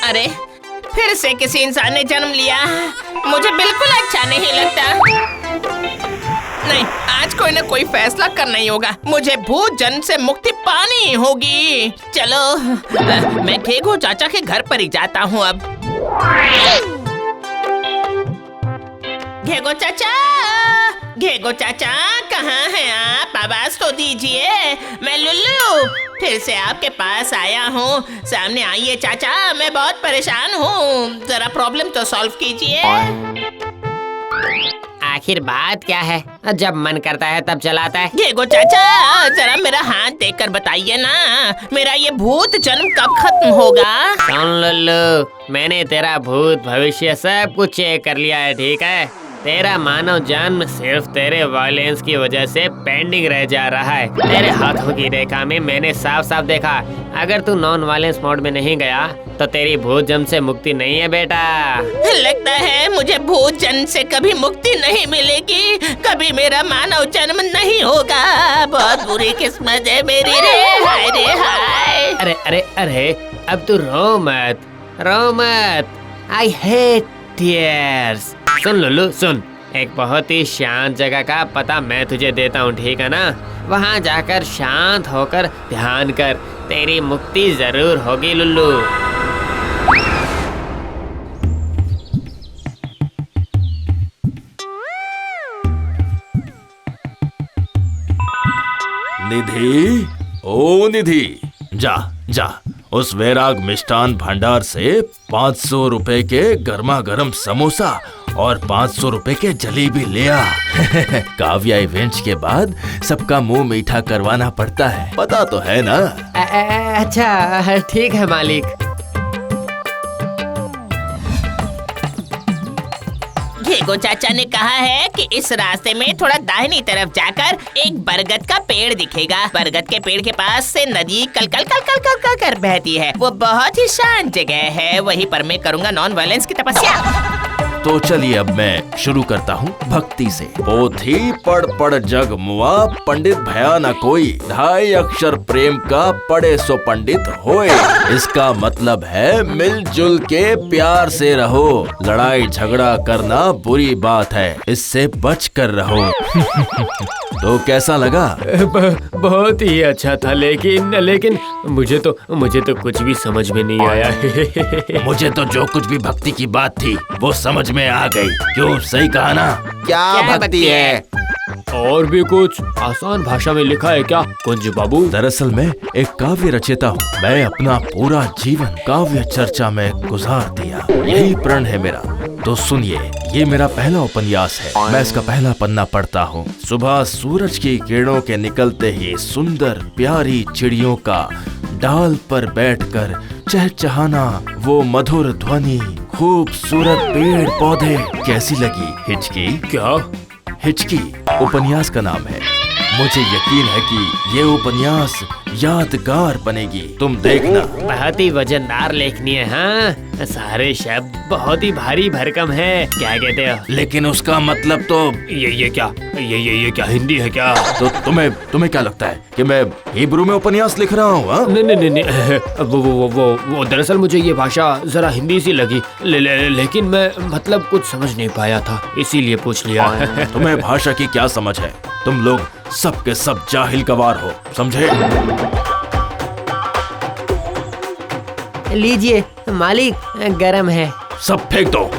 अरे फिर से किसी इंसान ने जन्म लिया। मुझे बिल्कुल अच्छा नहीं लगता। नहीं, आज कोई ना कोई फैसला करना ही होगा। मुझे भूत जन्म से मुक्ति पानी होगी। चलो मैं घेगो चाचा के घर पर ही जाता हूँ अब। घेगो चाचा, घेगो चाचा कहाँ हैं आप? आवाज तो दीजिए। मैं लुल्लू फिर से आपके पास आया हूँ। सामने आइए चाचा, मैं बहुत परेशान हूँ। जरा प्रॉब्लम तो सॉल्व कीजिए। आखिर बात क्या है? जब मन करता है तब चलाता है। घेगो चाचा जरा मेरा हाथ देखकर बताइए ना, मेरा ये भूत जन्म कब खत्म होगा? सुन लल्लू, मैंने तेरा भूत भविष्य सब कुछ चेक कर लिया है, ठीक है? तेरा मानव जन्म सिर्फ तेरे वायलेंस की वजह से पेंडिंग रह जा रहा है। तेरे हाथों की रेखा में मैंने साफ साफ देखा। अगर तू नॉन वायलेंस मोड में नहीं गया तो तेरी भूत जन्म से मुक्ति नहीं है बेटा। लगता है मुझे भूत जन्म से कभी मुक्ति नहीं मिलेगी, कभी मेरा मानव जन्म नहीं होगा। बहुत बुरी किस्मत है मेरी रे, हाय रे हाय। अरे अरे अरे, अब तू रो मत। I hate tears. Soon Lulu सुन, एक बहुत ही शांत जगह का पता मैं तुझे देता हूँ, ठीक है ना? वहाँ जाकर शांत होकर ध्यान कर, तेरी मुक्ति जरूर होगी लुल्लू। निधि, ओ निधि, जा जा उस वैराग मिष्ठान भंडार से 500 रुपए के गर्मा गर्म समोसा और 500 रुपए के जलेबी ले आ। काव्या इवेंट्स के बाद सबका मुंह मीठा करवाना पड़ता है, पता तो है ना? अच्छा ठीक है मालिक। घेगो चाचा ने कहा है कि इस रास्ते में थोड़ा दाहिनी तरफ जाकर एक बरगद का पेड़ दिखेगा। बरगद के पेड़ के पास से नदी कल कल कल कल कल कल कर बहती है। वो बहुत ही शांत जगह है, वहीं पर मैं करूँगा नॉन वायलेंस की तपस्या। तो चलिए अब मैं शुरू करता हूँ भक्ति से। पोथी पढ़ पढ़ जग मुआ, पंडित भया न कोई, 2.5 अक्षर प्रेम का पढ़े सो पंडित होए। इसका मतलब है मिलजुल के प्यार से रहो, लड़ाई झगड़ा करना बुरी बात है, इससे बच कर रहो। तो कैसा लगा? बहुत ही अच्छा था, लेकिन मुझे तो कुछ भी समझ में नहीं आया। मुझे तो जो कुछ भी भक्ति की बात थी वो समझ में आ गई। क्यों, सही कहा ना? क्या भक्ति है? और भी कुछ आसान भाषा में लिखा है क्या कुंज बाबू? दरअसल मैं एक काव्य रचयिता हूँ। मैं अपना पूरा जीवन काव्य चर्चा में गुजार दिया, यही प्रण है मेरा। तो सुनिए, ये मेरा पहला उपन्यास है। मैं इसका पहला पन्ना पढ़ता हूँ। सुबह सूरज की किरणों के निकलते ही सुंदर प्यारी चिड़ियों का डाल पर बैठकर चहचहाना, वो मधुर ध्वनि, खूबसूरत पेड़ पौधे। कैसी लगी हिचकी? क्या? हिचकी उपन्यास का नाम है। मुझे यकीन है कि ये उपन्यास यादगार बनेगी, तुम देखना। बहुत ही वजनदार लेखनी है। हाँ, सारे शब्द बहुत ही भारी भरकम है। क्या कहते हो? लेकिन उसका मतलब तो ये क्या हिंदी है क्या? तो तुम्हें क्या लगता है कि मैं हिब्रू में उपन्यास लिख रहा हूँ? नहीं, वो दरअसल मुझे ये भाषा जरा हिंदी सी लगी, लेकिन मैं मतलब कुछ समझ नहीं पाया था, इसीलिए पूछ लिया। तुम्हें भाषा की क्या समझ है? तुम लोग सब के सब जाहिल गवार हो, समझे? लीजिए मालिक, गरम है। सब फेंक दो।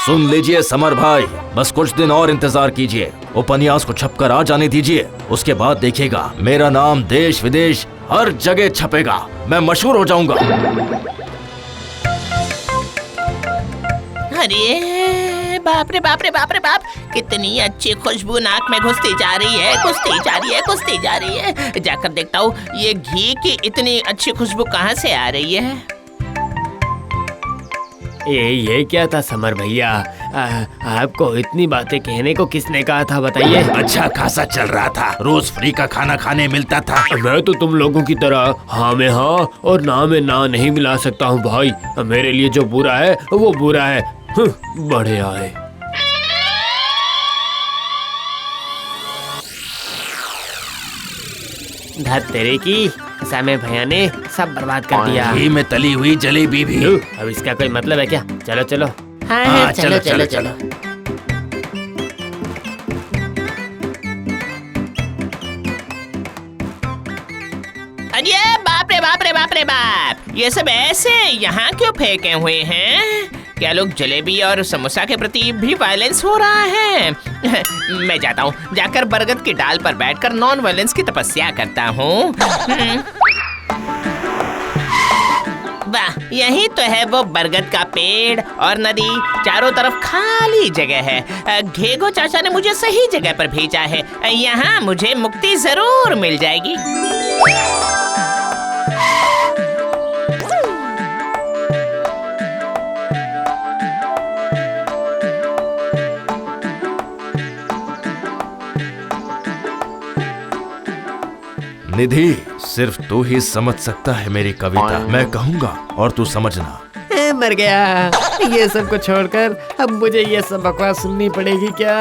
सुन लीजिए समर भाई, बस कुछ दिन और इंतजार कीजिए। उपन्यास को छपकर आ जाने दीजिए, उसके बाद देखिएगा मेरा नाम देश विदेश हर जगह छपेगा। मैं मशहूर हो जाऊंगा। अरे बाप रे बाप रे बाप रे बाप, कितनी अच्छी खुशबू नाक में घुसती जा रही है। जाकर देखता हूँ ये घी की इतनी अच्छी खुशबू कहाँ से आ रही है। ये क्या था समर भैया? आपको इतनी बातें कहने को किसने कहा था, बताइए? अच्छा खासा चल रहा था, रोज फ्री का खाना खाने मिलता था। मैं तो तुम लोगों की तरह हाँ में हाँ और ना में ना नहीं मिला सकता हूँ भाई। मेरे लिए जो बुरा है वो बुरा है। बड़े आए। धत तेरे की, समय भैया ने सब बर्बाद कर दिया। घी में तली हुई जलेबी भी। अब इसका कोई मतलब है क्या? चलो चलो। हाँ, चलो। अरे बाप रे बाप रे बाप रे बाप, ये सब ऐसे यहाँ क्यों फेंके हुए हैं? क्या लोग जलेबी और समोसा के प्रति भी वायलेंस हो रहा है? मैं जाता हूँ, जाकर बरगद की डाल पर बैठकर नॉन वायलेंस की तपस्या करता हूँ। वाह, यही तो है वो बरगद का पेड़ और नदी, चारों तरफ खाली जगह है। घेगो चाचा ने मुझे सही जगह पर भेजा है, यहाँ मुझे मुक्ति जरूर मिल जाएगी। निधि, सिर्फ तू ही समझ सकता है मेरी कविता। मैं कहूँगा और तू समझना। मर गया। ये सब को छोड़कर अब मुझे ये सब बकवास सुननी पड़ेगी क्या?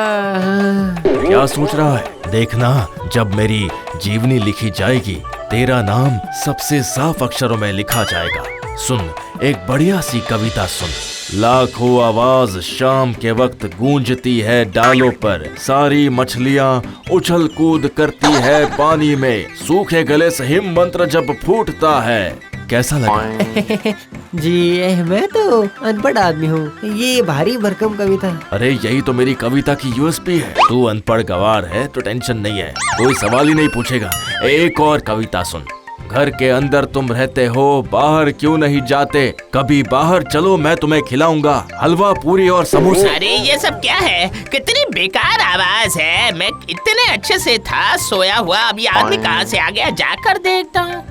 क्या सोच रहा है? देखना, जब मेरी जीवनी लिखी जाएगी तेरा नाम सबसे साफ अक्षरों में लिखा जाएगा। सुन, एक बढ़िया सी कविता सुन। लाखों आवाज शाम के वक्त गूंजती है डालों पर, सारी मछलियाँ उछल कूद करती है पानी में, सूखे गले से हिम मंत्र जब फूटता है। कैसा लगा? जी, मैं तो अनपढ़ आदमी हूँ, ये भारी भरकम कविता। अरे यही तो मेरी कविता की यूएसपी है। तू अनपढ़ गवार है तो टेंशन नहीं है, कोई सवाल ही नहीं पूछेगा। एक और कविता सुन। घर के अंदर तुम रहते हो, बाहर क्यों नहीं जाते? कभी बाहर चलो, मैं तुम्हें खिलाऊंगा हलवा, पूरी और समोसे। अरे ये सब क्या है? कितनी बेकार आवाज है। मैं इतने अच्छे से था सोया हुआ, अब ये आदमी कहाँ से आ गया? जाकर देखता हूँ।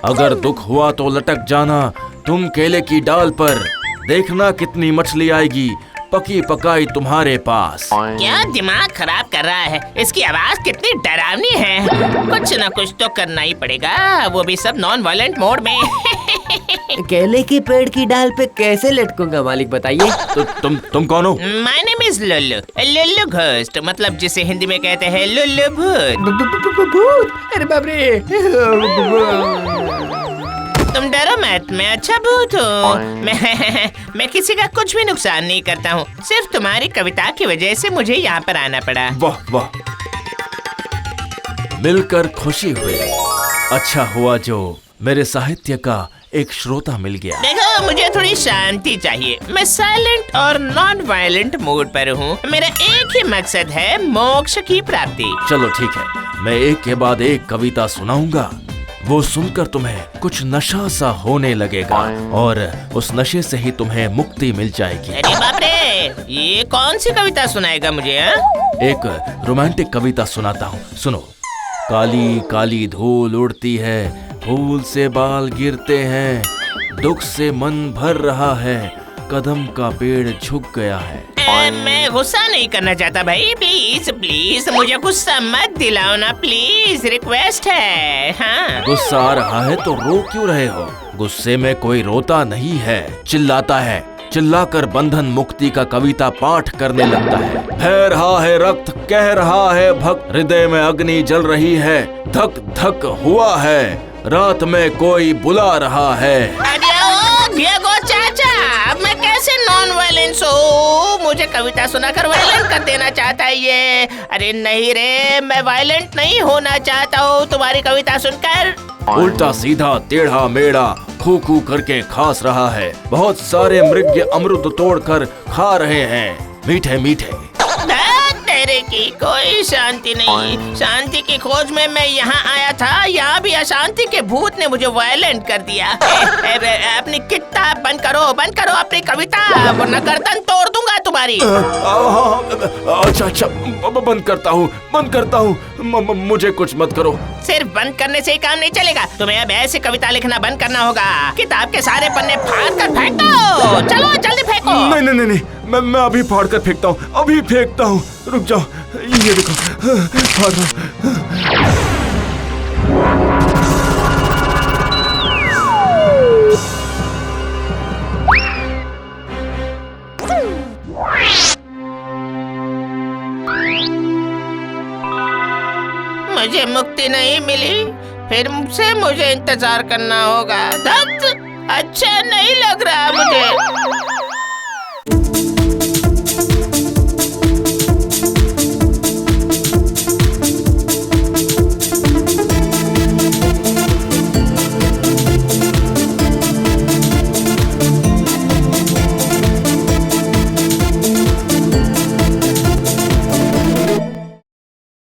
अगर दुख हुआ तो लटक जाना तुम केले की डाल पर, देखना कितनी मछली आएगी पकी पकाई तुम्हारे पास। क्या दिमाग खराब कर रहा है? इसकी आवाज कितनी डरावनी है। कुछ न कुछ तो करना ही पड़ेगा, वो भी सब नॉन वायलेंट मोड में। केले के पेड़ की डाल पे कैसे लटकूंगा मालिक, बताइए। तो तुम कौन हो? My name is Lulu, Lulu ghost, मतलब जिसे हिंदी में कहते हैं लुल्लू भूत। भूत? अरे बाप रे। तुम डरो मत, मैं अच्छा भूत हूँ। मैं किसी का कुछ भी नुकसान नहीं करता हूँ। सिर्फ तुम्हारी कविता की वजह से मुझे यहाँ पर आना पड़ा। वाह वाह, मिलकर खुशी हुई। अच्छा हुआ जो मेरे साहित्य का एक श्रोता मिल गया। देखो, मुझे थोड़ी शांति चाहिए। मैं साइलेंट और नॉन वायलेंट मूड पर हूँ। मेरा एक ही मकसद है, मोक्ष की प्राप्ति। चलो ठीक है, मैं एक के बाद एक कविता सुनाऊंगा। वो सुनकर तुम्हें कुछ नशा सा होने लगेगा और उस नशे से ही तुम्हें मुक्ति मिल जाएगी। अरे बाप रे, ये कौन सी कविता सुनाएगा मुझे? एक रोमांटिक कविता सुनाता हूँ, सुनो। काली काली धूल उड़ती है, फूल से बाल गिरते हैं, दुख से मन भर रहा है, कदम का पेड़ झुक गया है। मैं गुस्सा नहीं करना चाहता भाई, प्लीज प्लीज मुझे गुस्सा मत दिलाओ ना, प्लीज, रिक्वेस्ट है। हाँ। गुस्सा आ रहा है तो रो क्यों रहे हो? गुस्से में कोई रोता नहीं है, चिल्लाता है। चिल्लाकर बंधन मुक्ति का कविता पाठ करने लगता है। बह रहा है रक्त, कह रहा है भक्त, हृदय में अग्नि जल रही है, धक धक हुआ है, रात में कोई बुला रहा है। अरे ओ घेगो चाचा, अब मैं कैसे नॉन वायलेंस हूँ? मुझे कविता सुनाकर वायलेंट कर देना चाहता है ये। अरे नहीं रे, मैं वायलेंट नहीं होना चाहता हूँ तुम्हारी कविता सुनकर। उल्टा सीधा टेढ़ा मेढ़ा खू खू करके खास रहा है, बहुत सारे मृग अमृत तोड़कर खा रहे हैं, मीठे मीठे। तेरे की कोई शांति नहीं। शांति की खोज में मैं यहाँ आया था, यहाँ भी अशांति के भूत ने मुझे वायलेंट कर दिया। अपनी किताब बंद करो अपनी कविता, वरना गर्दन तोड़ दूंगा तुम्हारी। अच्छा बंद करता हूँ, मुझे कुछ मत करो। सिर्फ बंद करने से ही काम नहीं चलेगा, तुम्हें अब ऐसी कविता लिखना बंद करना होगा। किताब के सारे पन्ने फाड़ कर फेंक दो, चलो जल्दी फेंको। नहीं, मैं अभी फाड़ कर फेंकता हूँ, अभी फेंकता हूँ। रुक जाओ, ये देखो, फाड़ रहा। मुझे मुक्ति नहीं मिली, फिर से मुझे इंतजार करना होगा। धत, अच्छा नहीं लग रहा मुझे।